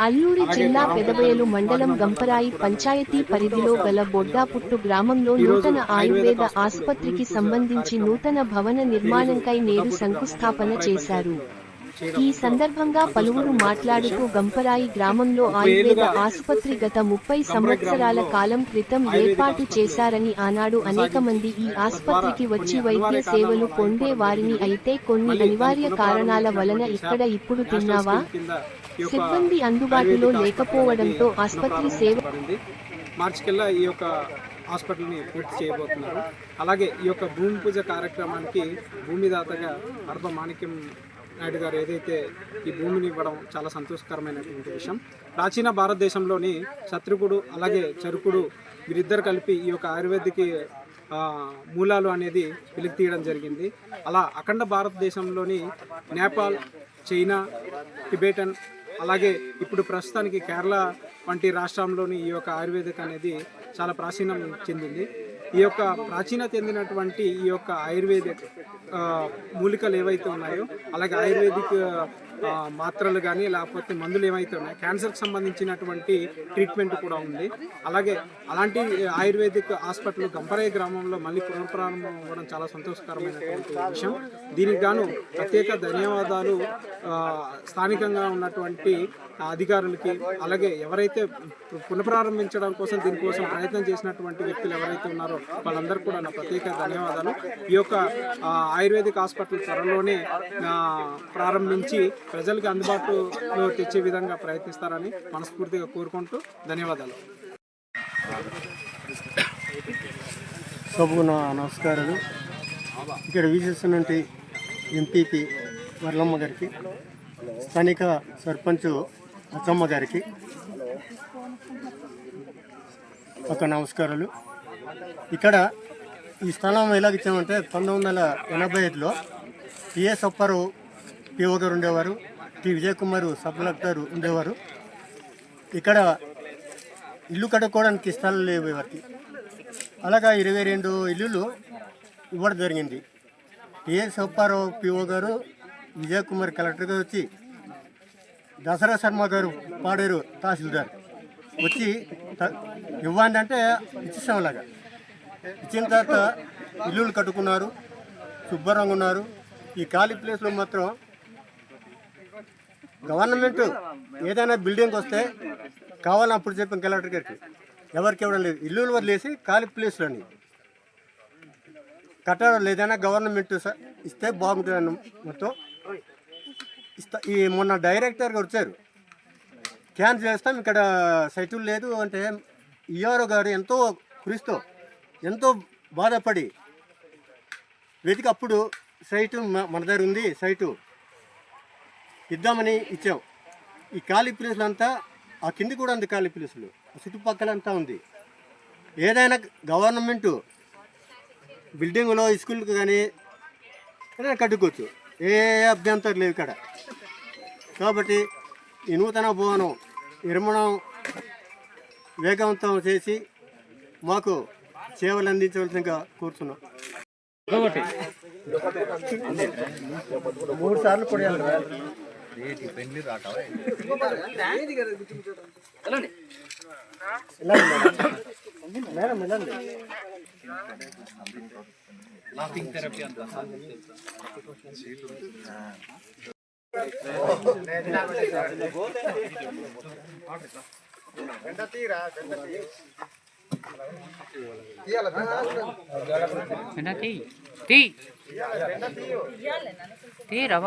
అల్లూరి జిల్లా పెదబయలు మండలం గంపరాయి పంచాయతీ పరిధిలో గల బొడ్డాపుట్టు గ్రామంలో నూతన ఆయుర్వేద ఆసుపత్రికి సంబంధించి నూతన భవన నిర్మాణంకై నేడు శంకుస్థాపన చేశారు. ఈ సందర్భంగా పలువురు మాట్లాడుతూ గంపరాయి గ్రామంలో ఆయుర్వేద ఆసుపత్రి గత 30 సంవత్సరాల కాలం క్రితం ఏర్పాటు చేశారని ఆనాడు అనేక మంది ఈ ఆసుపత్రికి వచ్చి వైద్య సేవలు పొందే వారిని అయితే కొన్ని అనివార్య కారణాల వలన ఇక్కడ ఇప్పుడు తిన్నావా సిబ్బంది అందుబాటులో లేకపోవడంతో ఆసుపత్రి సేవ మార్చికల్లా ఈ యొక్క హాస్పిటల్ని పూర్తి చేయబోతున్నారు. అలాగే ఈ యొక్క భూమి పూజ కార్యక్రమానికి భూమిదాతగా అర్ధ మాణిక్యం నాయుడు గారు ఏదైతే ఈ భూమిని ఇవ్వడం చాలా సంతోషకరమైనటువంటి విషయం. ప్రాచీన భారతదేశంలోని శత్రుకుడు అలాగే చరుకుడు వీరిద్దరు కలిపి ఈ యొక్క ఆయుర్వేదికి మూలాలు అనేది వెలికి తీయడం జరిగింది. అలా అఖండ భారతదేశంలోని నేపాల్, చైనా, టిబెటన్ అలాగే ఇప్పుడు ప్రస్తుతానికి కేరళ వంటి రాష్ట్రంలోని ఈ యొక్క ఆయుర్వేదిక్ అనేది చాలా ప్రాచీనం చెందింది. ఈ యొక్క ప్రాచీన చెందినటువంటి ఈ యొక్క ఆయుర్వేదిక్ మూలికలు ఏవైతే ఉన్నాయో అలాగే ఆయుర్వేదిక్ మాత్రలు కానీ లేకపోతే మందులు ఏవైతే ఉన్నాయో క్యాన్సర్కి సంబంధించినటువంటి ట్రీట్మెంట్ కూడా ఉంది. అలాగే అలాంటి ఆయుర్వేదిక్ హాస్పిటల్ గంపరాయి గ్రామంలో మళ్ళీ పునఃప్రారంభం అవ్వడం చాలా సంతోషకరమైనటువంటి విషయం. దీనికి గాను ప్రత్యేక ధన్యవాదాలు స్థానికంగా ఉన్నటువంటి అధికారులకి, అలాగే ఎవరైతే పునఃప్రారంభించడం కోసం దీనికోసం ప్రయత్నం చేసినటువంటి వ్యక్తులు ఎవరైతే ఉన్నారో వాళ్ళందరూ కూడా నా ప్రత్యేక ధన్యవాదాలు. ఈ యొక్క ఆయుర్వేదిక్ హాస్పిటల్ త్వరలోనే ప్రారంభించి ప్రజలకు అందుబాటులో తెచ్చే విధంగా ప్రయత్నిస్తారని మనస్ఫూర్తిగా కోరుకుంటూ ధన్యవాదాలు. సభకు నమస్కారాలు. ఇక్కడ వీచేస్తున్నటువంటి ఎంపీపీ వర్లమ్మ గారికి, స్థానిక సర్పంచ్ అచ్చమ్మ గారికి ఒక నమస్కారాలు. ఇక్కడ ఈ స్థలం ఎలాగిచ్చామంటే 1985లో టిఎస్ అప్పారావు పిఓ గారు ఉండేవారు, T Vijay Kumar sub collector ఉండేవారు. ఇక్కడ ఇల్లు కట్టుకోవడానికి స్థలాలు లేవు ఎవరికి. అలాగా 22 ఇల్లులు ఇవ్వడం జరిగింది. టిఎస్ అప్పారావు పిఓ గారు, విజయ్ కుమార్ కలెక్టర్ గారు వచ్చి, దసరా శర్మ గారు పాడేరు తహసీల్దార్ వచ్చి ఇవ్వండి అంటే ఇచ్చేసాం. అలాగా ఇచ్చిన తర్వాత ఇల్లులు కట్టుకున్నారు, శుభ్రంగా ఉన్నారు. ఈ ఖాళీ ప్లేస్లో మాత్రం గవర్నమెంట్ ఏదైనా బిల్డింగ్ వస్తే కావాలని అప్పుడు చెప్పాం కలెక్టర్ గారికి, ఎవరికి ఇవ్వడం లేదు. ఇల్లులు వదిలేసి ఖాళీ ప్లేస్లోని కట్టడం లేదైనా గవర్నమెంట్ ఇస్తే బాగుంటుందని మొత్తం ఈ మొన్న డైరెక్టర్గా వచ్చారు, క్యాన్సిల్ చేస్తాం ఇక్కడ సైటులు లేదు అంటే ఈఆర్ఓ గారు ఎంతో కృషితో ఎంతో బాధపడి వెతికి అప్పుడు సైటు మన దగ్గర ఉంది, సైటు ఇద్దామని ఇచ్చాం. ఈ ఖాళీ ప్లేసులు అంతా ఆ కింది కూడా ఉంది, ఖాళీ ప్లేసులు చుట్టుపక్కలంతా ఉంది. ఏదైనా గవర్నమెంటు బిల్డింగులో స్కూల్కి కానీ ఏదైనా కట్టుకోవచ్చు, ఏ అభ్యంతరం లేవు ఇక్కడ. కాబట్టి ఈ నూతన భవనం నిర్మాణం వేగవంతం చేసి మాకు సేవలు అందించవలసిందిగా కోరుతున్నాం. 3 సార్లు పొడియాలి. మేడం వెళ్ళండి. తీరా